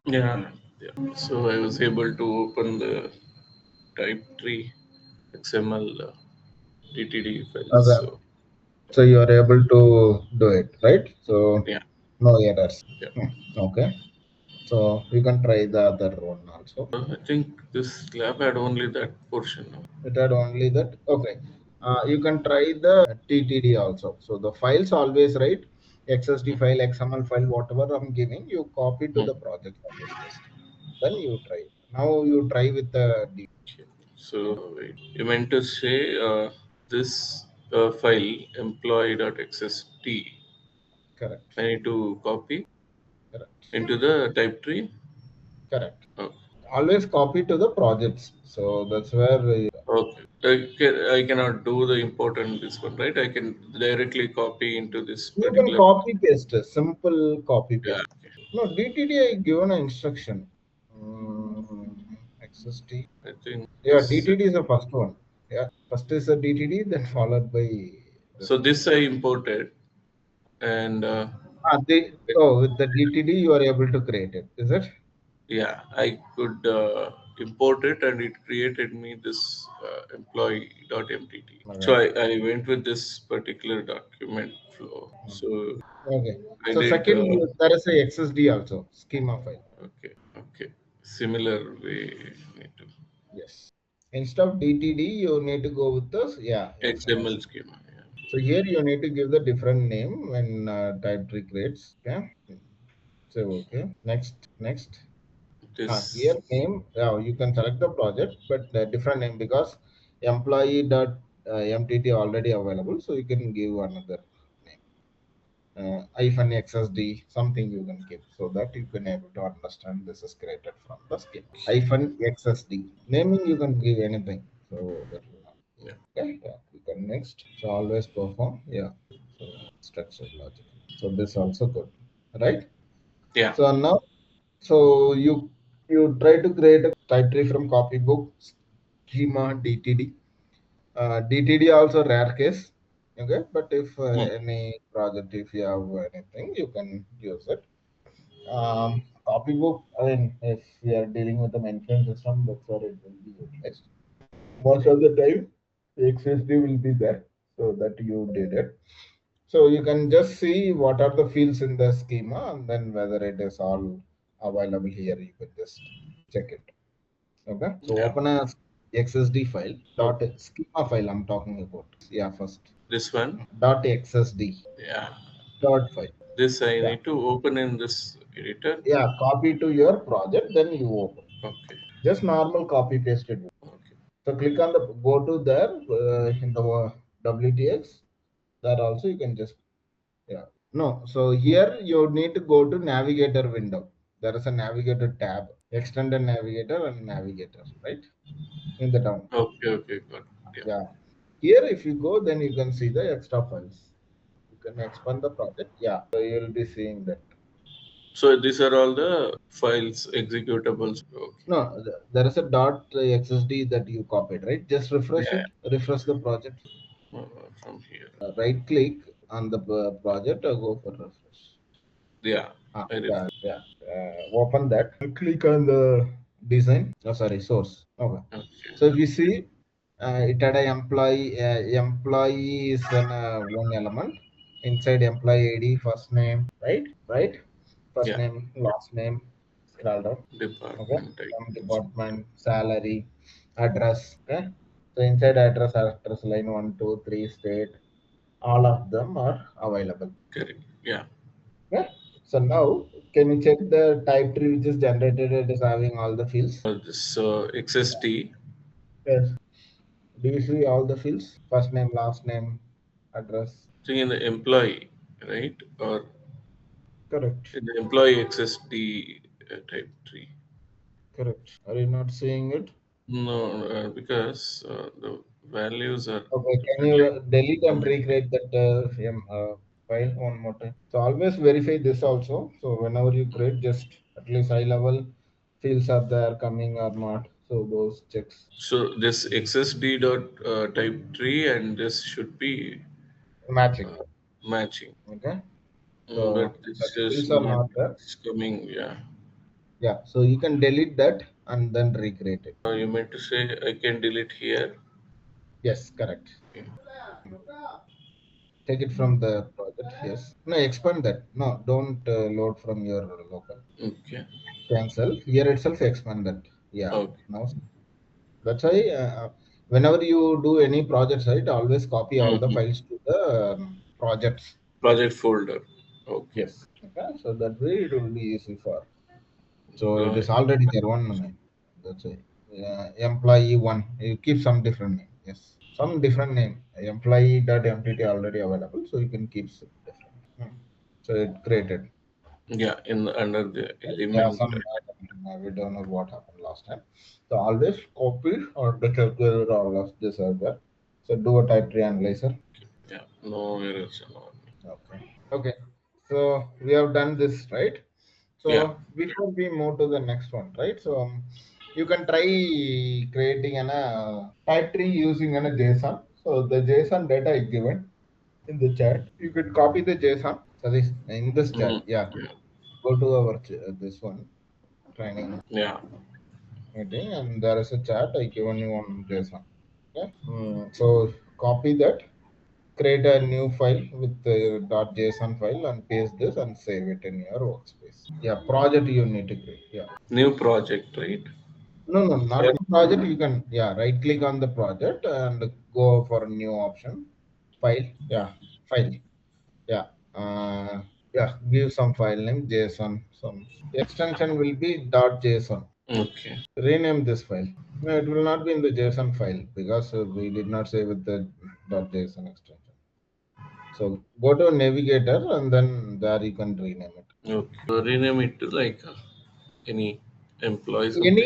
Yeah, yeah. So I was able to open the type tree XML DTD files. Okay. So So you are able to do it, right? So yeah, no errors. yeah. Okay. So you can try the other one also. I think this lab had only that portion. No? It had only that. Okay. You can try the TTD also. So the files always right. XSD file, XML file, whatever I'm giving, you copy to Hmm. the project always first. Then you try. Now you try with the Okay. So wait, you meant to say this file employee.xst correct. I need to copy Correct. into the type tree. Correct. Oh, Always copy to the projects. So that's where okay. I cannot do the import and this one, right? I can directly copy into this you can particular. copy paste. Simple copy Yeah. paste. No, DTD I given an instruction. XST. I think Yeah, this. DTD is the first one. Yeah, first is the DTD, then followed by So this one. this I imported, and With the DTD you are able to create it. Is it? yeah, I could import it, and it created me this employee.mtt. So Okay. I went with this particular document flow. So Okay. I So did. second, there is a XSD also schema file. Okay, okay. Similar way need to Yes. Instead of DTD, you need to go with this. Yeah, XML. XML schema. Yeah. So here you need to give the different name when type tree creates. Okay. So okay. Next. Here This. name. You can select the project, but the different name because employee dot mtt already available. So you can give another name. Hyphen XSD something you can give so that you can able to understand this is created from the schema. Hyphen XSD naming you can give anything. So that will not. Yeah. Okay. Yeah. You can next. So always perform. Yeah. So structured logic. So this also good, right? Yeah. So now, so you try to create a type tree from copybook schema DTD. DTD also rare case. Okay, but if Hmm. any project, if you have anything, you can use it. Copybook. I mean, if we are dealing with the mainframe system, that's where it will be utilized. Most of the time, XSD will be there, so that you did it. So you can just see what are the fields in the schema and then whether it is all available here. You can just check it. Okay. So Yeah. open a XSD file. Oh, Dot schema file I'm talking about. Yeah, first. this one. Dot XSD. Yeah. Dot file. This I Yeah. need to open in this editor. Yeah. Copy to your project, then you open. Okay. Just normal copy pasted. Okay. So click on the go to there in the WTX. That also you can just yeah. No, so here you need to go to navigator window. There is a navigator tab, extended navigator and navigator, right? In the down. Okay. Okay. Got it. Yeah. Yeah. Here if you go, then you can see the extra files. You can expand the project. Yeah. So you'll be seeing that. So these are all the files executables. Okay. No, there is a dot XSD that you copied, right? Just refresh Yeah. it. Refresh the project. From here. Right click on the project or go for refresh. Yeah. I Yeah, refresh. yeah. Open that. Click on the design. Oh, sorry, source. Okay. Okay. So if you see, it had a employee. Employee is an one element inside employee ID, first name, right? Right. First Yeah. name, last name. Scroll down. Okay. Department Some items. department, salary, address. Okay. So inside address line 1, 2, 3, state. All of them are available. Correct. Yeah. Yeah. So now, can you check the type tree which is generated? It is having all the fields. This XST. Yes. Do you see all the fields? First name, last name, address. Thing in the employee, right? Or Correct. in the employee XST type tree. Correct. Are you not seeing it? No, because the values are Okay. Can differently you delete and commented. recreate that file one more time? So always verify this also. So whenever you create, just at least high level fields are there coming or not. So those checks So this XSD dot type tree and this should be matching. uh, matching. Okay. But So the it's just fields are not not there. it's coming. Yeah. Yeah, so you can delete that and then recreate it. You meant to say I can delete here? Yes, correct. Okay. Take it from the project. Yes. No, expand that. No, don't load from your local. Okay. Cancel. Here itself expand that. Yeah. Okay. Now that's why whenever you do any projects, right, always copy all the Mhm. files to the projects. Project folder. Okay. Yes. Okay. So that way it will be easy for. So it Uh, is already there one name. That's it. Employee one. You keep some different name. Yes. Some different name. Employee.mtt already available, so you can keep some different. So it created. yeah, in under the Yeah, element. we don't know what happened last time. So always copy or the calculator all of this are there. So do a type tree analyzer. Yeah, no errors and all. Okay. Okay. So we have done this, right? Yeah. So before we move to the next one, right? So you can try creating an type tree using an JSON. So the JSON data is given in the chat. You could copy the JSON. So this in this chat, Mm, yeah. yeah. Go to our this one training Yeah. meeting, and there is a chat I given you on JSON. Okay. So copy that, create a new file with the .json file and paste this and save it in your workspace. Yeah, project you need to create. Yeah. New project, right? No, no, not Yeah. new project. You can, yeah, right click on the project and go for a new option. File. Yeah, file. Yeah. Yeah, give some file name JSON. Some extension will be .json. Okay. Rename this file. No, it will not be in the JSON file because we did not save with the .json extension. So go to navigator and then there you can rename it. Okay. Rename it to like any employee something.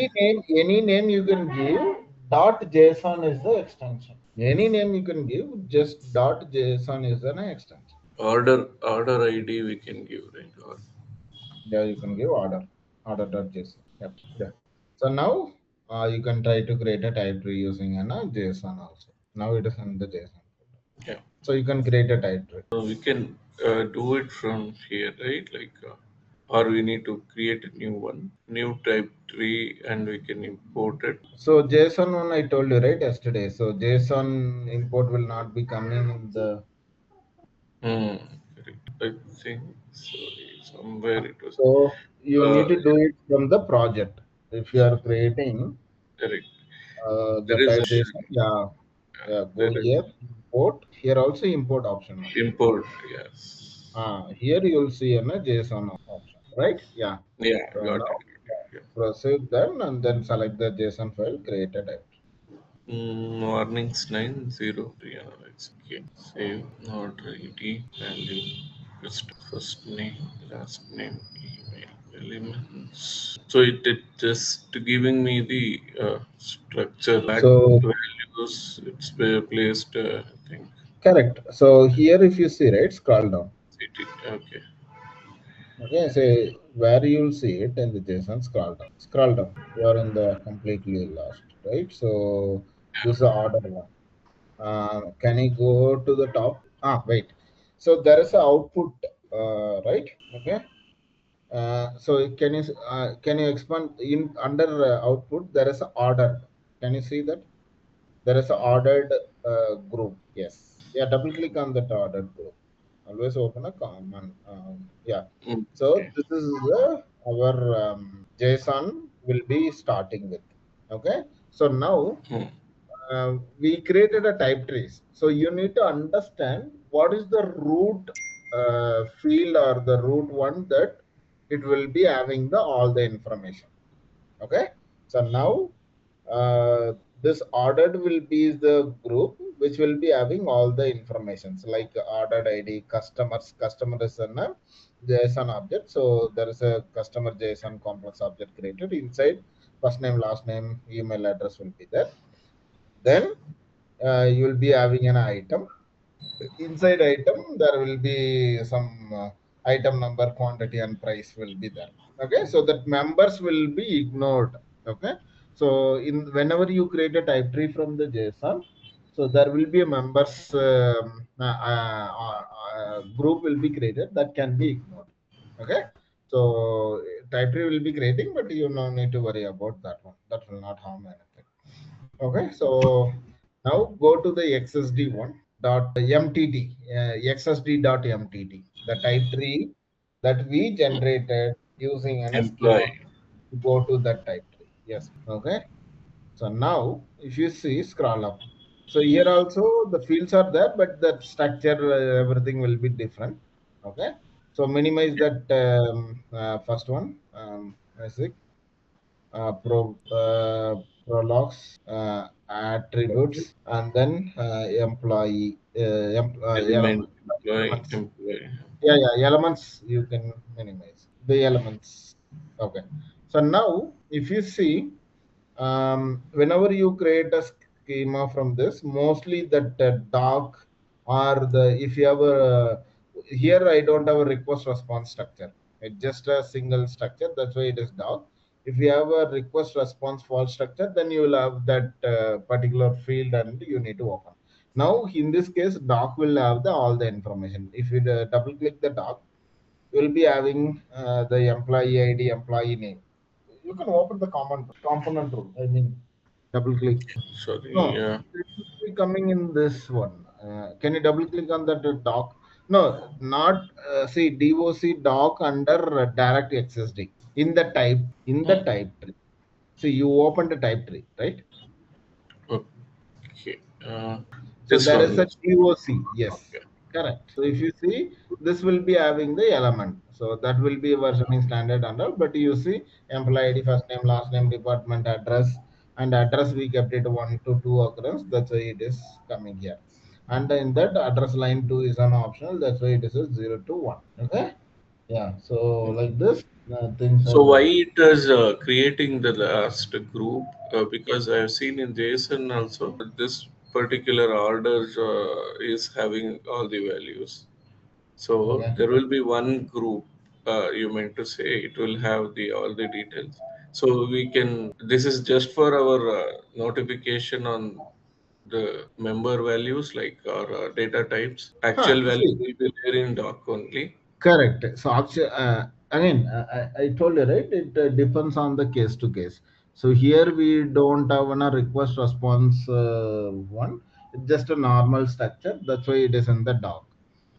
Any name you can give. .json is the extension. Any name you can give. Just .json is an extension. Order ID we can give, right? Or There you can give order.json. Yep. Yeah. So now you can try to create a type tree using an JSON also. Now it is in the JSON folder. yeah. So you can create a type tree. We can do it from here, right? Like, or we need to create a new one, new type tree, and we can import it. So JSON one I told you right yesterday. So JSON import will not be coming in the. Hmm. Correct. I think so. Somewhere it was. So you Uh, need to do it from the project. If you are creating correct. the There is type a JSON, yeah, yeah, go there is here, import. Here also import option. import. Yes. Here you will see a JSON option, right? Yeah. Yeah. So Got now it. Yeah. proceed then and then select the JSON file, create a type. Warnings 903 analyze. Okay. Save order ID value. First name, last name, email, elements. So it just giving me the structure back So values. It's where placed. I think. correct. So here if you see, right, scroll down. City. Okay. Okay, say where you'll see it in the JSON, scroll down. Scroll down. You are in the completely last, right? So this is the order one. Can you go to the top? Wait. So there is a output, right? Okay. So can you expand in under output? There is a order. Can you see that? There is a ordered group. Yes. Yeah. Double click on that ordered group. Always open a common. Yeah. So Okay. this is our JSON will be starting with. Okay. So now Hmm. we created a type trees. So you need to understand what is the root field or the root one that it will be having the all the information. Okay. So now this ordered will be the group which will be having all the informations like ordered ID, customer is a JSON object. So there is a customer JSON complex object created inside. First name, last name, email address will be there. Then you will be having an item. Inside item there will be some item number, quantity and price will be there. Okay, so that members will be ignored. Okay, so in whenever you create a type tree from the JSON, so there will be a members group will be created that can be ignored. Okay, so type tree will be creating, but you no need to worry about that one. That will not harm anything. Okay, so now go to the XSD one dot MTT, XSD dot MTT, the type tree that we generated using an schema. Employee. Go to that type tree. Yes. Okay. So now, if you see, scroll up. So here also the fields are there, but the structure, everything will be different. Okay. So minimize that first one, basic, prologues, attributes, and then employee, Element, employee, elements. employee. Yeah, yeah, elements you can minimize the elements. Okay. So now, if you see, whenever you create a schema from this, mostly that doc or the if you have a here I don't have a request response structure. It's just a single structure. That's why it is doc. If you have a request response fault structure, then you will have that particular field and you need to open. Now in this case, doc will have the all the information. If you double click the doc, you will be having the employee ID, employee name. You can open the component rule. I mean, double click. Sorry, No, it will be coming in this one. Can you double click on that doc? No, not see DOC doc under direct XSD in the type tree. So you open the type tree, right? okay. So This there one is a is DOC. Yes, okay. correct. So if you see, this will be having the element. So that will be versioning standard and all. But you see, employee ID, first name, last name, department address, and address we kept it 1 to 2 occurrence. That's why it is coming here. And in that address line 2 is an optional. That's why it is a 0 to 1. Okay. Yeah. So like this, things So are. why it is creating the last group? Because I have seen in JSON also this particular order is having all the values. So Okay. there will be one group. You meant to say it will have the all the details. So we can. This is just for our notification on the member values like our data types. Huh. Actual value See. will be there in doc only. Correct. So actually, again, I told you right. It depends on the case to case. So here we don't have a request response one. It's just a normal structure. That's why it is in the doc.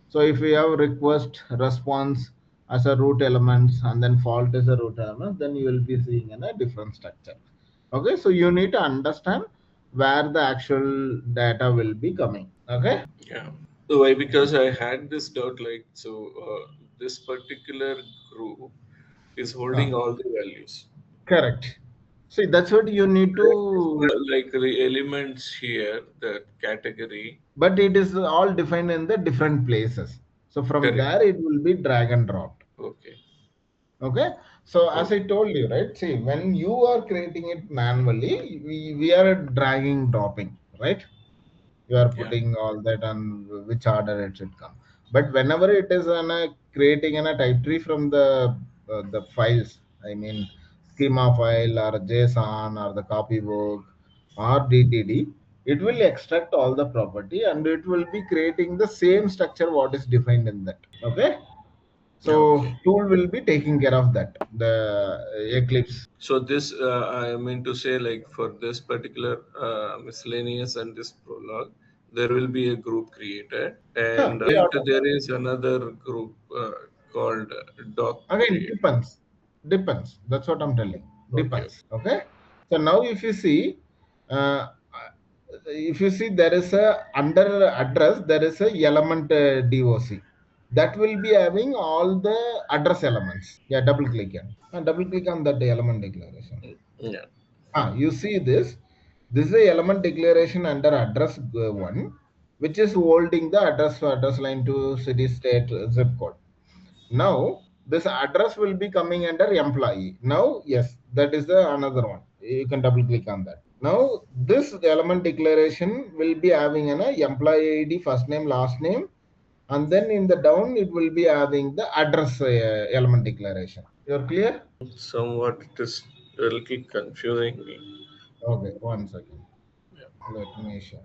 So if we have request response as a root elements and then fault is a root element, then you will be seeing in a different structure. Okay. So you need to understand where the actual data will be coming. Okay. Yeah. So why? Because I had this doubt like so this particular group is holding Huh. all the values. Correct. See, that's what you need to. Like the elements here, that category. But it is all defined in the different places. So from Correct. there, it will be drag and drop. Okay. Okay. So as Okay. I told you, right? See, when you are creating it manually, we are dragging, dropping, right? You are Yeah. putting all that on which order it should come. But whenever it is on a creating in a type tree from the files, I mean schema file or JSON or the copybook or DTD, it will extract all the property and it will be creating the same structure what is defined in that. Okay. So Okay. tool will be taking care of that. The Eclipse. So this I mean to say like for this particular miscellaneous and this prologue, there will be a group created, Huh, and yeah. there is another group called doc Again, create. depends. That's what I'm telling. Okay. Depends. Okay. So now uh, if you see there is a under address, there is a element DOC that will be having all the address elements. Yeah, double click here. And double click on that element declaration. Yeah. You see this. This is a element declaration under address one, which is holding the address line to city, state, zip code. Now this address will be coming under employee. Now yes, that is the another one. You can double click on that. Now this element declaration will be having an employee ID, first name, last name, and then in the down it will be having the address element declaration. You're clear? Somewhat it is a little confusing me. Okay, one second. Yeah. Let me share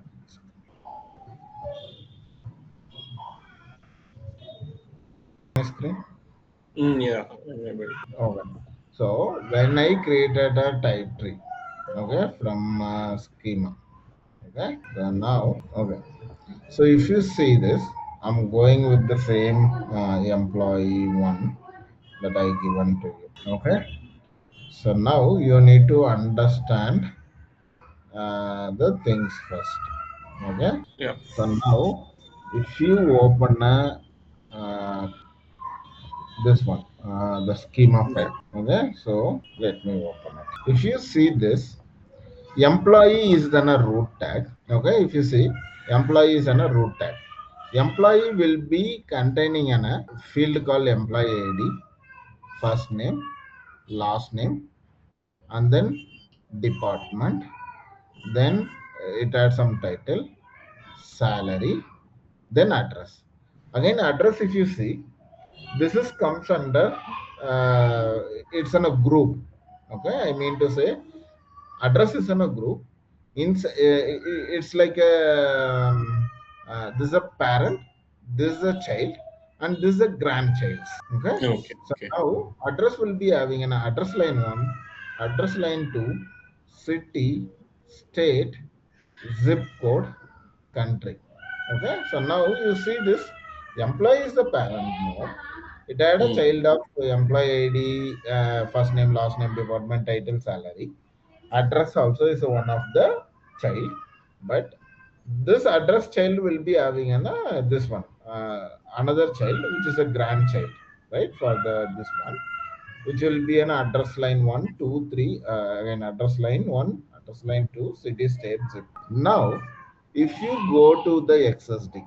my screen. Yeah. I'm able. Okay. So when I created a type tree, okay, from schema, okay, so now, okay. So if you see this, I'm going with the same employee one that I given to you, okay. So now you need to understand the things first, okay. Yeah. So now, if you open uh, this one, the schema Yeah. file, okay. So let me open it. If you see this, employee is then a root tag, okay. If you see, employee is in a root tag. Employee will be containing a field called employee ID, first name, last name, and then department. Then it adds some title, salary, then address. Again, address, if you see, this is comes under it's in a group. Okay, I mean to say, address is in a group. It's like this is a parent, this is a child, and this is a grandchild. Okay, Okay. so Okay. now address will be having an address line one, address line two, city, state, zip code, country. Okay, so now you see this employee is the parent node. It had a Mm. child of employee ID, first name, last name, department, title, salary. Address also is one of the child, but this address child will be having this one, another child which is a grandchild, right? For the this one, which will be an address line 1, 2, 3, again address line 1, address line 2, city, state, zip. Now, if you go to the XSD,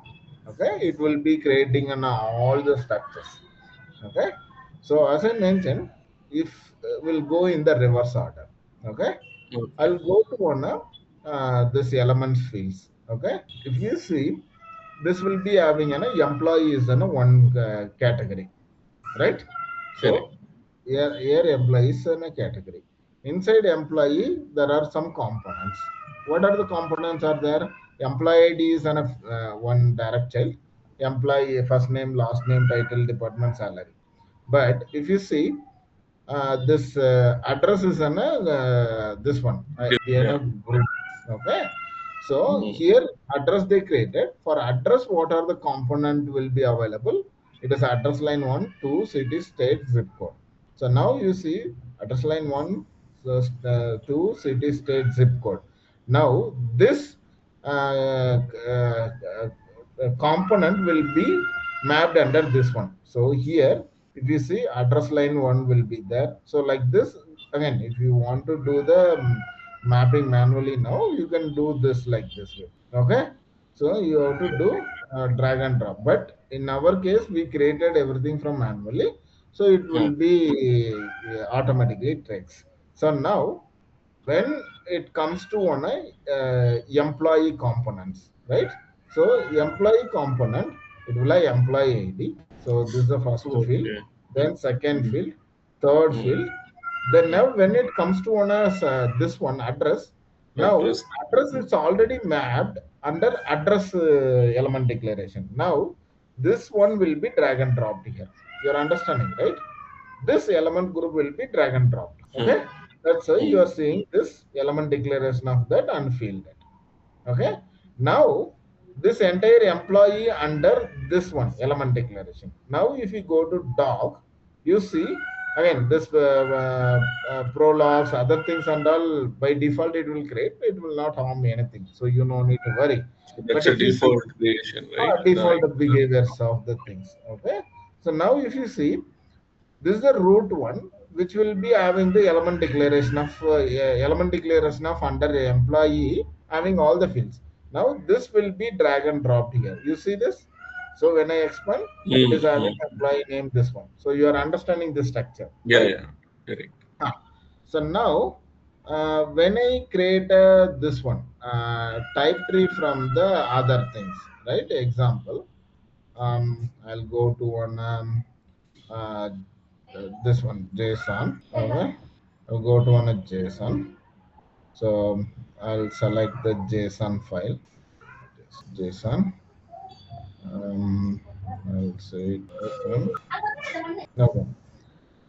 okay, it will be creating all the structures. Okay, so as I mentioned, if we'll go in the reverse order, okay, Okay. I'll go to one of this elements fields. Okay, if you see, this will be having an employee is in a one category, right? Correct. So here employee is in a category. Inside employee, there are some components. What are the components are there? Employee ID is an one direct child. Employee first name, last name, title, department, salary. But if you see, this address is in this one in a Yeah. group. Okay, so Mm. here address they created. For address, what are the component will be available? It is address line one, two, city, state, zip code. So now you see address line one, so, two, city, state, zip code. Now this component will be mapped under this one. So here, if you see, address line one will be there. So like this, again, if you want to do the mapping manually now, you can do this like this way. Okay, so you have to do drag and drop. But in our case, we created everything from manually, so it will Mm. be automatically tracks. So now when it comes to one employee components, right? So employee component, it will have employee ID. So this is the first field, Okay. then second Mm. field, third Mm. field. Then Mm. now when it comes to one this one address, now Address. address Mm. is already mapped under address element declaration. Now this one will be drag and dropped here. You're understanding, right? This element group will be drag and dropped. Mm. Okay, that's why you Mm. are seeing this element declaration of that unfilled. Okay, now this entire employee under this one element declaration. Now if you go to doc, you see again this prologues, other things and all, by default it will create, it will not harm anything, so you no need to worry. So But that's a if you see default creation, right? default behaviors of the things. Okay, so now if you see, this is the root one, which will be having the element declaration of under employee, having all the fields. Now this will be drag and dropped here. You see this? So when I expand, it is Mm. having Mm. employee name this one. So you are understanding the structure, Yeah. right? Yeah. Correct. Ah. So now when I create this one type tree from the other things, right? Example, I'll go to one. Uh, this one JSON. Okay, I'll go to one JSON. So I'll select the JSON file. JSON. I'll say it open. Okay.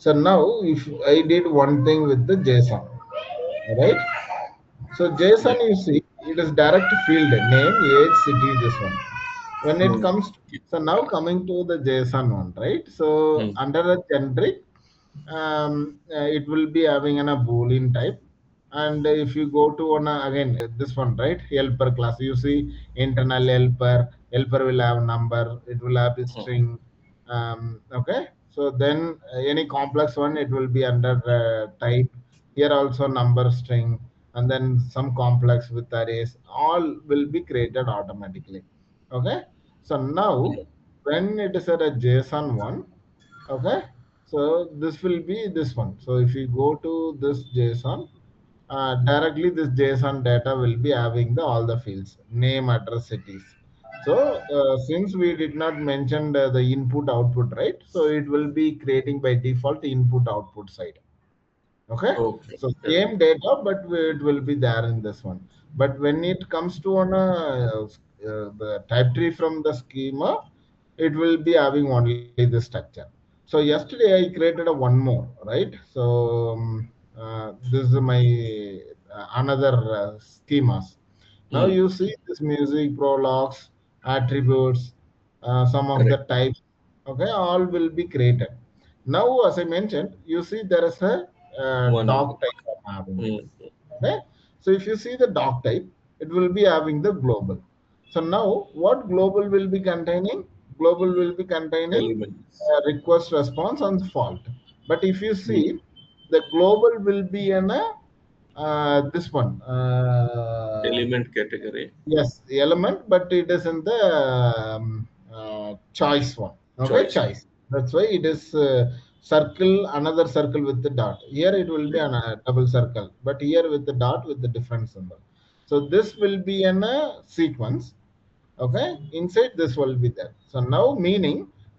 So now if I did one thing with the JSON, right? So Yeah. JSON, you see, it is direct field name, age, city, this one. When it Mm. comes to, so now coming to the JSON one, right? So Mm. under the generic, it will be having a boolean type. And if you go to one again this one, right, helper class, you see internal helper will have number, it will have a Mm. string. Okay, so then any complex one, it will be under type. Here also number, string, and then some complex with arrays, all will be created automatically. Okay, so now Yeah. when it is at a JSON one, okay, so this will be this one. So if you go to this JSON, directly this JSON data will be having the all the fields, name, address, cities. So since we did not mention the input output, right, so it will be creating by default input output side. Okay, Okay. so Yeah. same data, but it will be there in this one. But when it comes to on the type tree from the schema, it will be having only this structure. So yesterday I created a one more, right? So this is my another schemas. Now Mm. you see this music, prologues, attributes, some of the Correct. types. Okay, all will be created. Now, as I mentioned, you see there is a One of them. doc type I'm having it. Mm. Okay, so if you see the doc type, it will be having the global. So now, what global will be containing? Global will be containing Elements. request, response, and fault. But if you Mm. see, the global will be in a this one. Element category. Yes, the element, but it is in the choice one. Okay, Choice. choice. That's why it is circle, another circle with the dot. Here it will be Yeah. on a double circle, but here with the dot with the different symbol. So this will be in a sequence. Okay, inside this will be there. So now meaning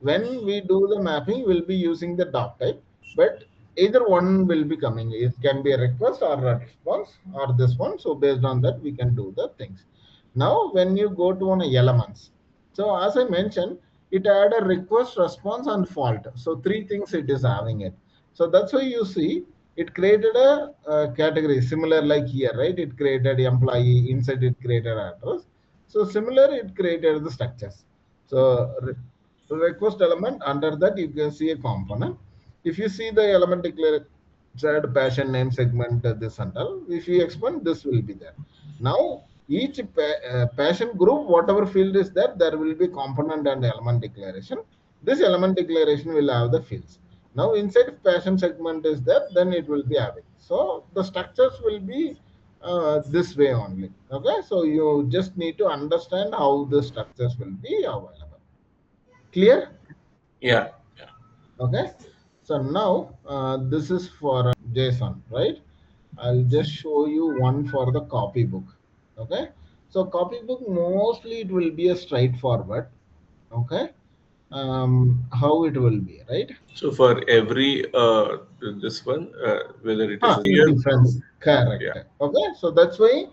when we do the mapping, we'll be using the doc type, but either one will be coming. It can be a request or a response or this one. So based on that, we can do the things. Now when you go to one elements, so as I mentioned, it had a request, response, and fault. So three things it is having it. So that's why you see it created a category similar like here, right? It created employee, inside it created address. So similar, it created the structures. So request element, under that you can see a component. If you see the element declared passion name segment, this and all, if you expand, this will be there. Now each passion group, whatever field is there, there will be component and element declaration. This element declaration will have the fields. Now inside passion segment is there, then it will be having. So the structures will be this way only. Okay, so you just need to understand how the structures will be available. Clear? Yeah. Yeah. Okay, so now this is for JSON, right? I'll just show you one for the copybook. Okay, so copybook mostly it will be a straightforward. Okay, how it will be, right? So for every this one, whether it is a In year difference, group, correct. yeah, Okay, so that's why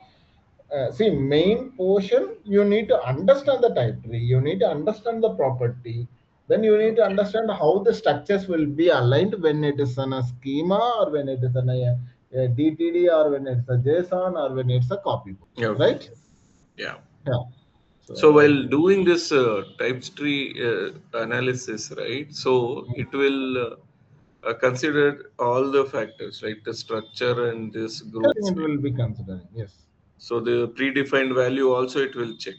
see, main portion, you need to understand the type tree, you need to understand the property, then you need to okay, understand how the structures will be aligned when it is in a schema or when it is in a DTD or when it's a JSON or when it's a copybook, okay, right? yeah. Yeah. So So while doing this types tree analysis, right? So it will consider all the factors, right? The structure and this everything groups. it will be considering, yes, So the predefined value also it will check,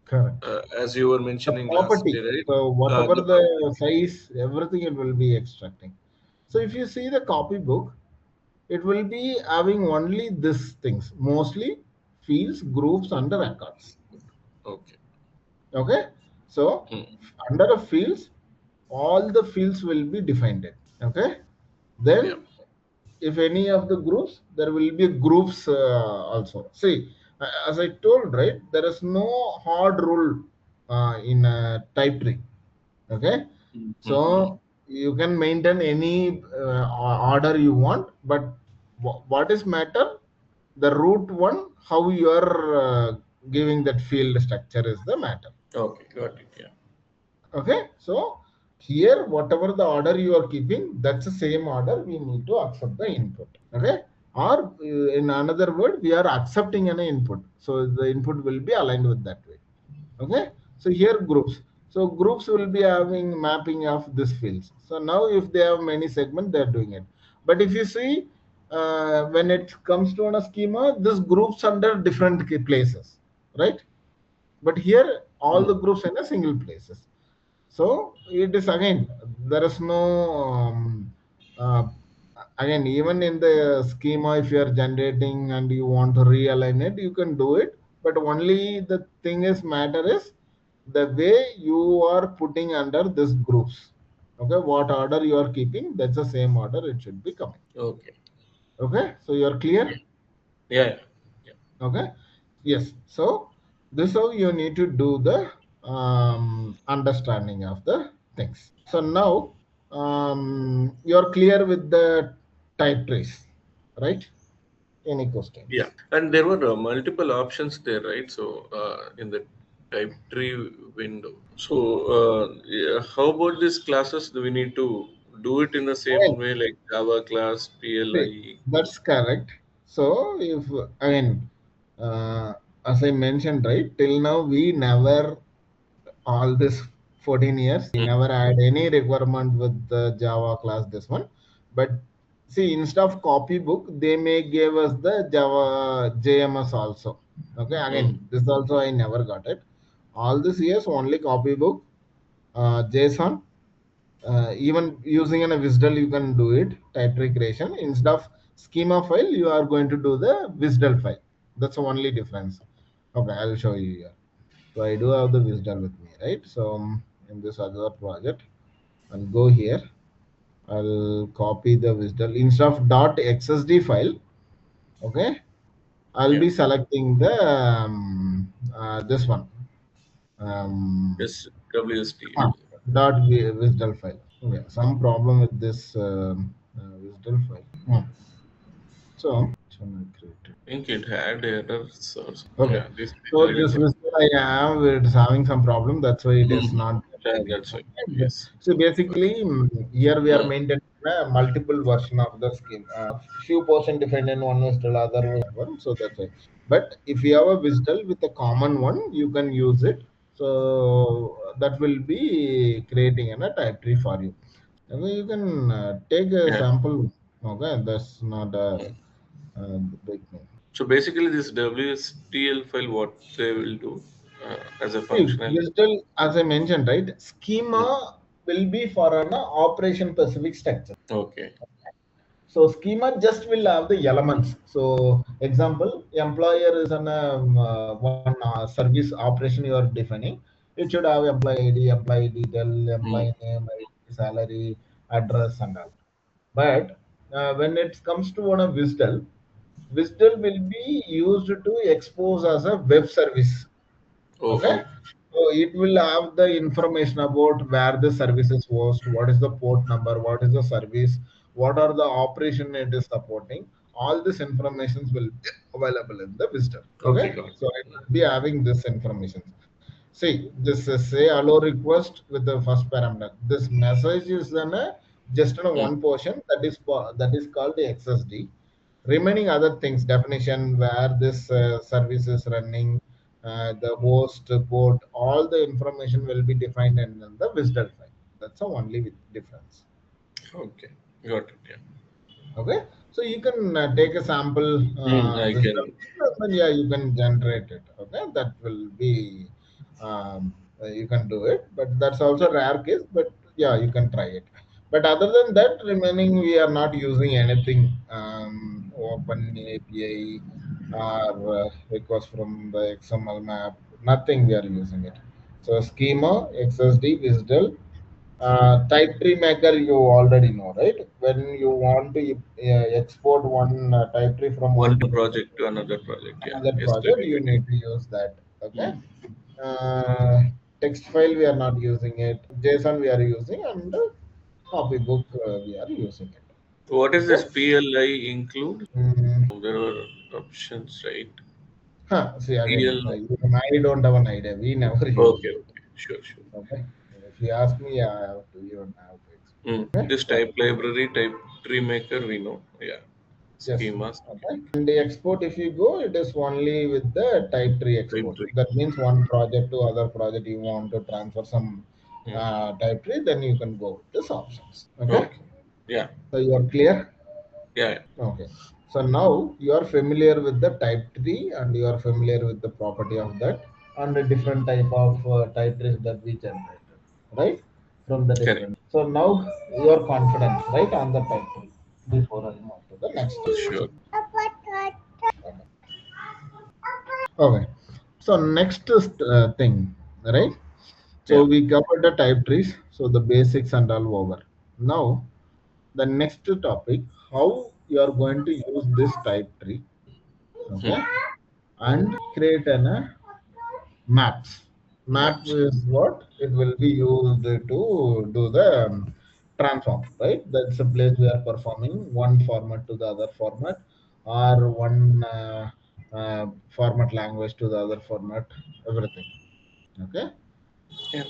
correct. as you were The mentioning last property, day, right? so whatever The the property. size, everything it will be extracting. So if you see the copybook, it will be having only these things, mostly fields, groups, and records. Okay. Okay, so Hmm. under the fields, all the fields will be defined. Okay, Yeah. then if any of the groups, there will be groups also. See, as I told, right, there is no hard rule in a type tree. Okay, Mm-hmm. so you can maintain any order you want, but what is matter, the root one, how you are giving that field structure is the matter. Okay, got it. Yeah. Okay, so Here, whatever the order you are keeping, that's the same order we need to accept the input. Okay, or in another word, we are accepting an input, so the input will be aligned with that way. Okay, so here groups, so groups will be having mapping of this fields. So now if they have many segments, they are doing it. But if you see, when it comes to on a schema, this groups under different places, right? But here all Mm. the groups in a single places. So it is again, there is no uh, again, even in the schema, if you are generating and you want to realign it, you can do it. But only the thing is matter is the way you are putting under this groups. Okay, what order you are keeping, that's the same order it should be coming. Okay. Okay, so you are clear. Yeah. Yeah. Yeah. Okay, yes. So this how you need to do the understanding of the things. So now you're clear with the type trace, right? Any Yeah. questions? And there were multiple options there, right? So in the type tree window. So yeah, how about these classes? Do we need to do it in the same Again, way like Java class, see, PLI? that's correct. So if again, uh, as I mentioned, right, till now we never, all this 14 years we Mm. never had any requirement with the Java class, this one. But see, instead of copybook, they may give us the Java JMS also. Okay, again, Mm. this also I never got it. All these years only copybook, JSON, even using in a WSDL you can do it, type tree creation. Instead of schema file, you are going to do the WSDL file. That's the only difference. Okay, I'll show you here. So I do have the WSDL with me, right? So in this other project, I'll go here. I'll copy the WSDL instead of .xsd file. Okay, I'll Yeah. be selecting the this one. Yes. WST. Ah, WSDL file. Yeah, some problem with this WSDL file. So I created. I think it had errors or something. Okay, Yeah. This so I this got. whisper I have, it's having some problem. That's why it is Mm. not Yeah, generating. that's right. Okay. Yes. So basically, here we are Mm. maintaining a multiple version of the scheme. Few percent dependent one whistle, other one. So that's why. But if you have a whistle with a common one, you can use it. So that will be creating a type tree for you. Okay, you can take a Yeah. sample. Okay, that's not a big thing. So basically, this WSTL file, what they will do as a See, functionality. digital, as I mentioned, right, Mm. schema will be for an operation specific structure. Okay. So schema just will have the elements. So example, employer is an one service operation you are defining. It should have employee ID, employee detail, Mm. employee name, ID, salary, address, and all. But when it comes to one of WSDL will be used to expose as a web service. Oh, Okay, okay. so it will have the information about where the service is host, what is the port number, what is the service, what are the operation it is supporting. All this information will be available in the wisdom. Okay, Okay, got it. so it will be having this information. See, this is say allow request with the first parameter. This message is in a just in a Mm. one portion that is called the XSD. Remaining other things, definition, where this service is running, the host, port, all the information will be defined in the WSDL file. That's the only difference. Okay, got it. Yeah. Okay, so you can take a sample I wisdom, can. and yeah, you can generate it. Okay, that will be you can do it, but that's also rare case. But yeah, you can try it. But other than that, remaining we are not using anything open API or request from the XML map. Nothing we are using it. So schema, XSD, WSDL, type tree maker you already know, right? When you want to export one type tree from One one project to another project. Yeah. another project, Yesterday you we did. need to use that. Okay, Mm. uh, text file we are not using it, JSON we are using, and copybook we are using it. What is Okay. this PLI include? Mm, There were options, right? See again, PL. even I don't have an idea. We never use Okay, it. okay. Sure, sure. Okay. If you ask me, I have to even have to explain. Okay. This type library, type tree maker, we know. Yeah. Yes. Schemas, Okay. And the export, if you go, it is only with the type tree type export. tree. That means one project to other project, you want to transfer some Mm. type tree, then you can go with this options. Okay. Okay. Yeah. So you are clear. Yeah. Okay. So now you are familiar with the type tree and you are familiar with the property of that and the different type of type trees that we generated, right? From the Correct. different. So now you are confident, right, on the type tree. Before I move to the next Sure. step. Okay. So next thing, right? So Yeah. we covered the type trees. So the basics and all over. Now the next topic, how you are going to use this type tree, Hmm. okay, and create an maps. Map Maps. is what it will be used to do the transform, right? That's a place we are performing one format to the other format, or one format language to the other format, everything. Okay. Yeah.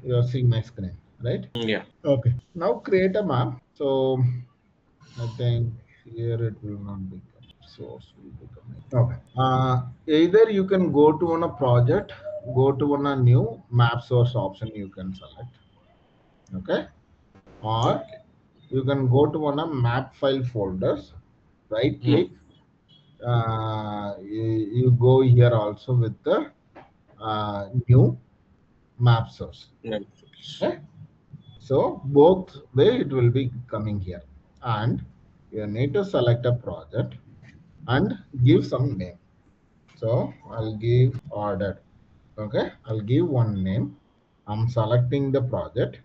You are seeing my screen, right? Yeah. Okay. Now create a map. So I think here it will not become source will become okay. Either you can go to on a project, go to on a new map source option you can select, okay, or Okay. you can go to one of map file folders, right Hmm. click, you go here also with the new map source, Maps. okay. So both way it will be coming here, and you need to select a project and give some name. So I'll give ordered. Okay, I'll give one name. I'm selecting the project.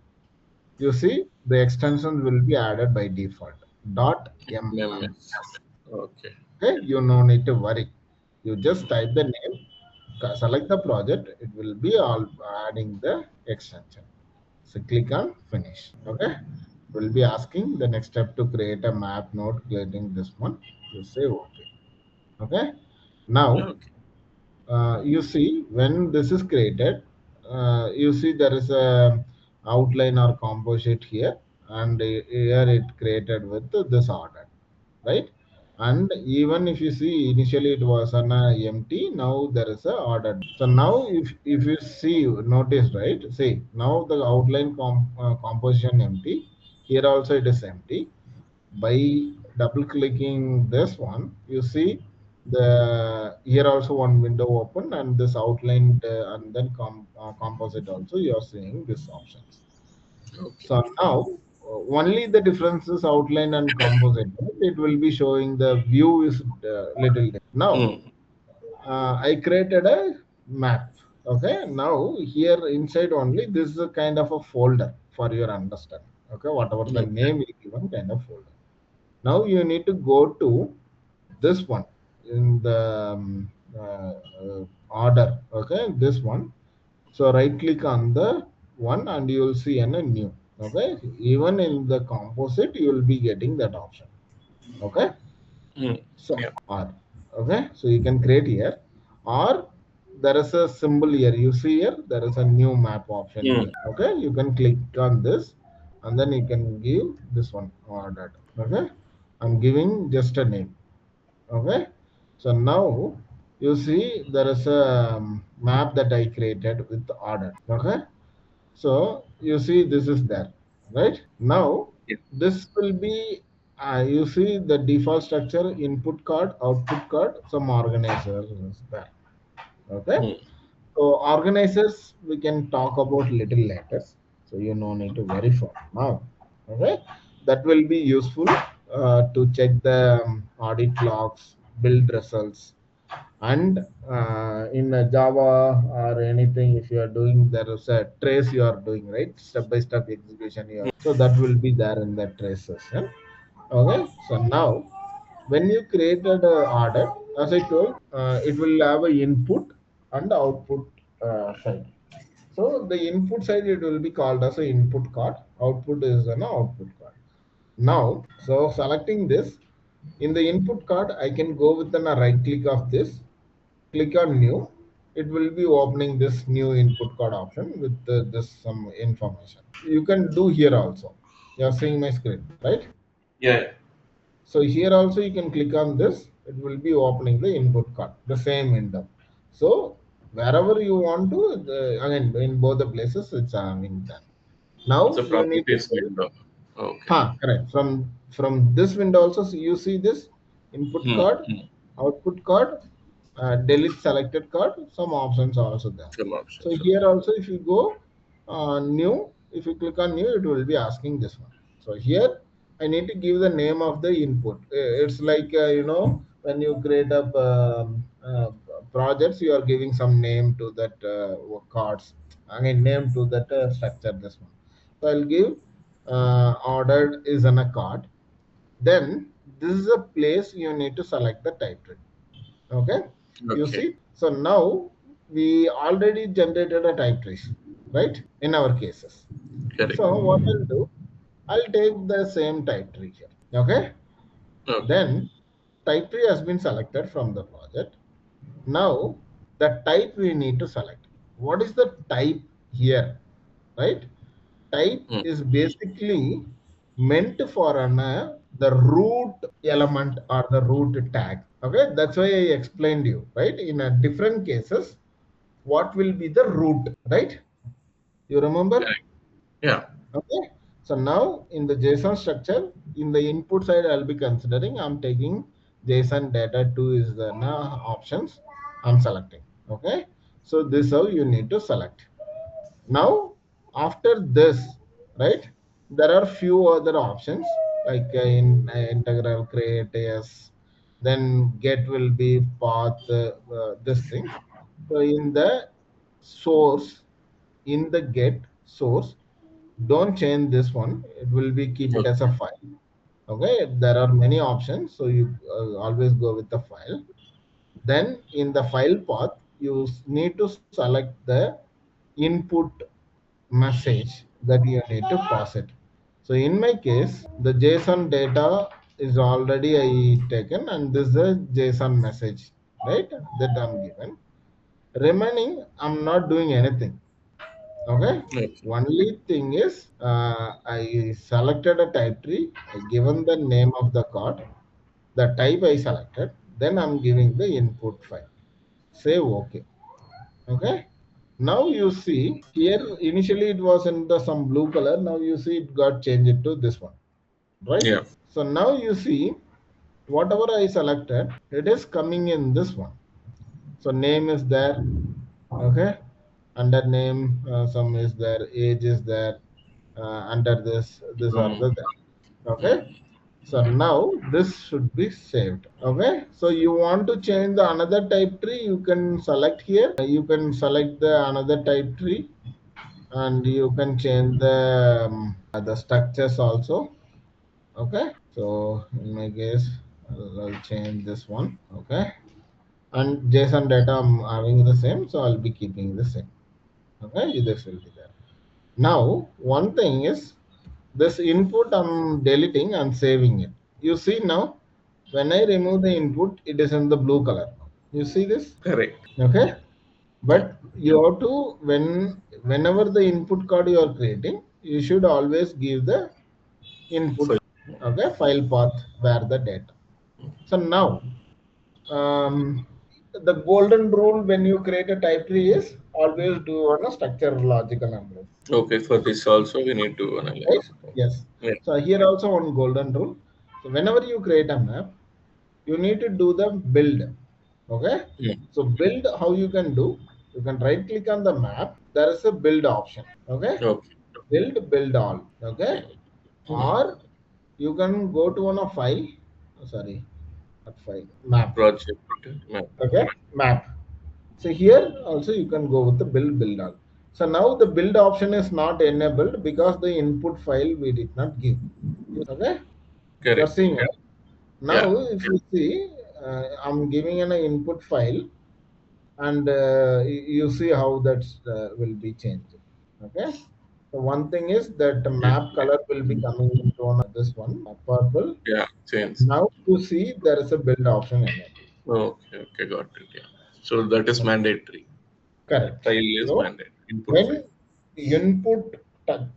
You see, the extension will be added by default. .mm. MS. Okay. Okay, you no need to worry. You just type the name, select the project. It will be all adding the extension. So click on finish. Okay, we'll be asking the next step to create a map node, creating this one. You say okay. Okay, now Okay. you see when this is created, you see there is a outline or composite here, and here it created with this order, right? And even if you see initially it was an empty, now there is a order. So now if you see, notice, right, see now the outline composition empty, here also it is empty. By double clicking this one, you see the here also one window open, and this outlined and then composite also you are seeing these options. Okay. So now only the differences outline and composite, it will be showing the view is little different. Now Hmm. I created a map. Okay, now here inside only this is a kind of a folder for your understanding. Okay, whatever the Okay. name is given, kind of folder. Now you need to go to this one in the order. Okay, this one. So right click on the one and you will see a new. Okay, even in the composite you will be getting that option. Okay, Hmm. so Yeah. or okay, so you can create here, or there is a symbol here. You see here there is a new map option Hmm. here. Okay, you can click on this and then you can give this one ordered. Okay, I'm giving just a name. Okay, so now you see there is a map that I created with order. Okay, so you see this is there, right? Now Yeah. this will be you see the default structure: input card, output card, some organizers is there. Okay, Hmm. so organizers we can talk about little later. So you no need to worry for now. Okay, that will be useful to check the audit logs, build results, and in Java or anything, if you are doing, there is a trace you are doing, right, step by step execution you are, so that will be there in the trace session. Okay, so now when you created a order, as I told, it will have a input and output side. So the input side it will be called as a input card, output is an output card. Now so selecting this, in the input card I can go with a right click of this, click on new, it will be opening this new input card option with this some information. You can do here also. You are seeing my screen, right? Yeah. So here also you can click on this. It will be opening the input card, the same window. So wherever you want to, again in both the places, it's having done. So Now you from need to this window. Okay. correct. From this window also, so you see this input Hmm. card, Hmm. output card, delete selected card. Some options are also there. Some So options. here also, if you go new, if you click on new, it will be asking this one. So here I need to give the name of the input. It's like when you create a projects, you are giving some name to that cards. Again, name to that structure. This one. So I'll give ordered is on a card. Then this is a place you need to select the type tree. Okay, you Okay. see. So now we already generated a type tree, right? In our cases. Correct. So what I'll do, I'll take the same type tree here. Okay. Okay. Then type tree has been selected from the project. Now the type we need to select. What is the type here, right? Type Hmm. is basically meant for the root element or the root tag. Okay, that's why I explained you, right? In a different cases, what will be the root, right? You remember? Correct. Yeah. Okay. So now in the JSON structure, in the input side, I'll be considering I'm taking JSON data 2 is the options I'm selecting. Okay. So this how you need to select. Now after this, right, there are few other options like in integral create yes, then get will be path this thing. So in the source, in the get source, don't change this one, it will be keep it Okay. as a file. Okay, there are many options, so you always go with the file. Then in the file path you need to select the input message that you need to pass it. So in my case, the JSON data is already I taken, and this is a JSON message, right? That I'm given. Remaining, I'm not doing anything. Okay. Okay. Only thing is, I selected a type tree. I given the name of the card, the type I selected. Then I'm giving the input file. Save OK. Okay. Now you see here initially it was in the some blue color. Now you see it got changed to this one, right? Yeah. So now you see whatever I selected, it is coming in this one. So name is there, okay. Under name, some is there, age is there. Under this are Um, the there, okay. hmm. So now this should be saved. Okay. So you want to change the another type tree, you can select here. You can select the another type tree, and you can change the structures also. Okay. So in my case, I'll change this one. Okay. And JSON data I'm having the same, so I'll be keeping the same. Okay. This will be there. Now one thing is this input I'm deleting and saving it. You see now, when I remove the input, it is in the blue color. You see this? Correct. Okay. Yeah. But you have to whenever the input card you are creating, you should always give the For input, okay, file path where the data. So now the golden rule when you create a type tree is always do on a structure logical analysis, okay, for this also we need to right? analyze. Yes. Yeah. So here also one golden rule. So whenever you create a map, you need to do the build. Okay. Yeah. So build how you can do. You can right click on the map. There is a build option. Okay. Okay. Build all. Okay. Hmm. Or you can go to on a file. Sorry, not file. Map. Project map. Okay. Map. So here also you can go with the build all. So now the build option is not enabled because the input file we did not give. Okay. You're Correct. seeing right? Now Yeah. if you see, I'm giving an input file, and you see how that will be changed. Okay. So one thing is that the Yeah. map color will be coming into this one purple. Yeah. Change. Now you see there is a build option in it. Okay. Okay. Got it. Yeah. So that is mandatory. Correct. File is So mandate, input file. when input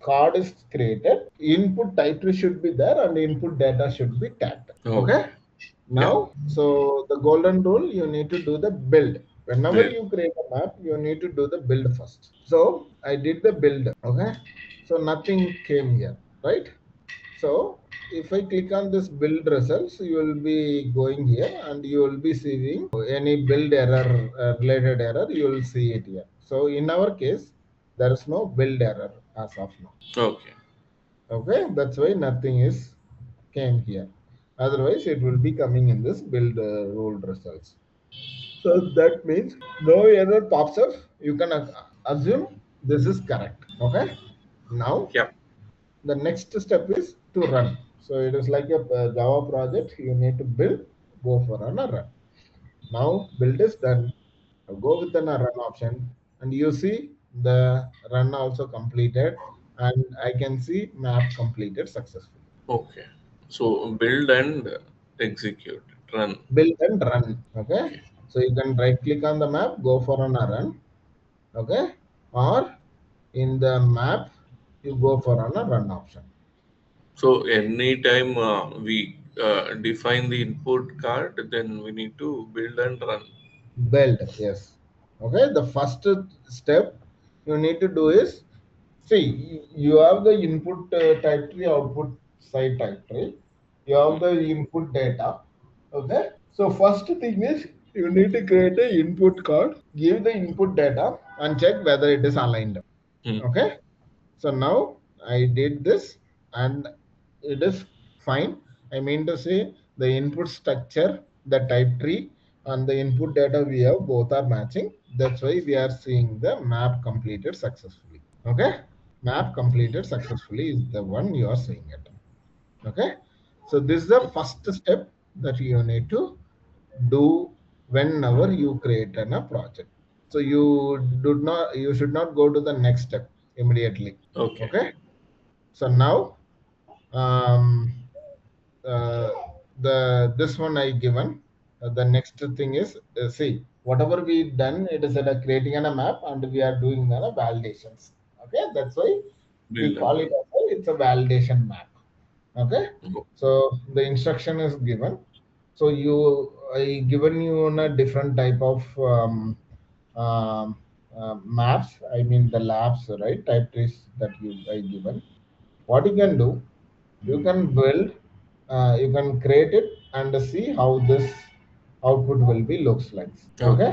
card is created, input title should be there and input data should be tagged. Okay. Okay. Yeah. Now, so the golden rule, you need to do the build. Whenever Build. you create a map, you need to do the build first. So I did the build. Okay. So nothing came here, right? So if I click on this build results, you will be going here and you will be seeing any build error related error, you will see it here. So in our case, there is no build error as of now. Okay. Okay, that's why nothing is came here. Otherwise, it will be coming in this build rule results. So that means no error pops up. You can assume this is correct. Okay. Now Yeah. the next step is to run. So it is like a Java project. You need to build, go for run or run. Now build is done. Go with the run option, and you see the run also completed, and I can see map completed successfully. Okay. So build and execute, run. Build and run. Okay. Okay. So you can right click on the map, go for a run. Okay. Or in the map, you go for a run option. So anytime we define the input card, then we need to build and run. Build, yes. Okay, the first step you need to do is see you have the input type tree, output side type tree. You have Hmm. the input data. Okay, so first thing is you need to create a input card, give the input data, and check whether it is aligned. Hmm. Okay, so now I did this and it is fine. I mean to say the input structure, the type tree, and the input data we have both are matching. That's why we are seeing the map completed successfully. Okay, map completed successfully is the one you are seeing it. Okay, so this is the first step that you need to do whenever you create a project. So you should not go to the next step immediately. Okay. Okay, so now um, uh, the this one I given. The next thing is see whatever we done, it is creating a map and we are doing validations. Okay, that's why we Build and call it run. as it's a validation map. Okay, Oh, so the instruction is given. So I given you on a different type of um, maps. I mean the labs, right? Type trees that I given. What you can do, you can build, you can create it and see how this output will be looks like. okay. Okay,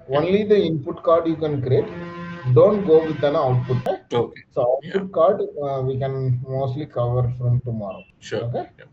Yeah. only the input card you can create. Don't go with an output. Okay? Okay. So Yeah. output card we can mostly cover from tomorrow. Sure. Okay. Yeah.